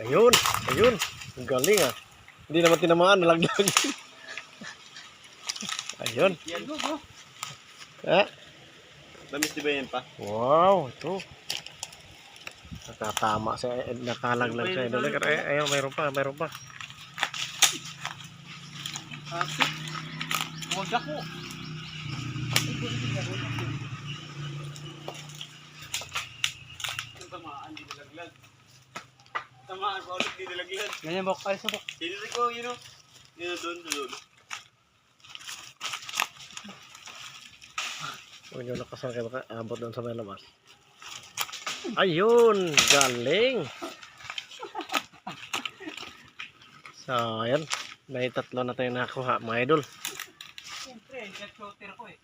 Ayun, ayun. Ang galing ah. Hindi naman tinamaan, nalaglag. Ayun. Yan po. Ah, Lamis di ba yan pa? wow, ito. Nakatama sa nakalaglag sa idol. Ayun, mayroon pa, mayroon pa. Huwag ako. Tamaan, di nalaglag. Tamaan pa ulit, di nalaglag. Ganyan ba? Ay, sabok. Sinili ko, yun o. Yun doon. Huwag nyo nakasal kayo baka abot doon sa may labas. Ayun, galing. So, ayan. May tatlo na tayo nakakuha, mga idol. Siyempre, jet-shooter ko eh.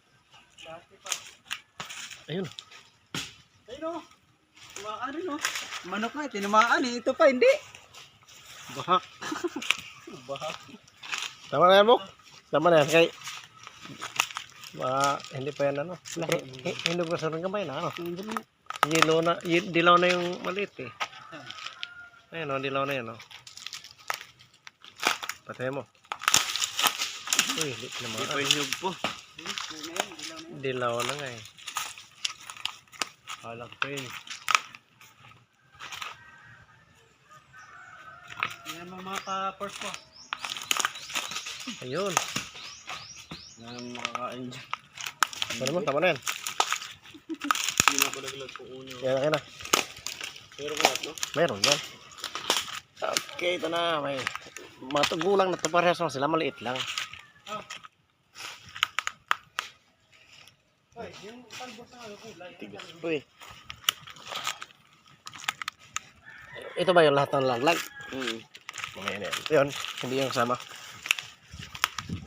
Dati pa. Ayun. Ayun o. Tumaan rin o. Manok nga, tinamaan eh. Ito pa, hindi. Bahak. Bahak. Tama na yan mo? Tama na yan. Kay, hindi pa yan ano. Hindi ko sa kamay na ano. Yelo na, dilaw na yung maliit eh. Ayun o, dilaw na yan o. Patay mo. Uy, hindi naman. Hindi pa yung po. Dilaw na nga eh. Halak pa yun. Yan mga ka-first ko. Ayun. Yan makakain dyan. Ano mo? Tama na yan. Hindi na ako naglag po uno. Yan na. Pero kaya ito? Meron yan. Okay, ito na. May matugulang na ito parehas lang sila. Maliit lang. Ay, yung talbos na kulay. Tigas. Uy. Ito ba yung lahat ng laglag? Mga yan yan. Yun. Hindi yung kasama.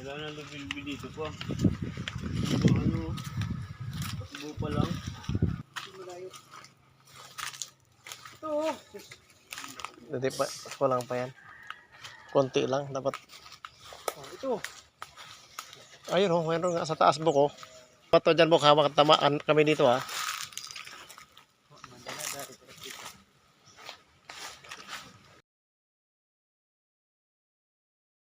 Wala na lubilbi dito po. Ano? Pasibo pa lang. Ito. Hindi pa. Kulang pa yan. Konti lang. Dapat. Ito. Ayun oh. Mayroon nga sa taas buko. Pato dyan buko. Hawak tamaan kami dito ha.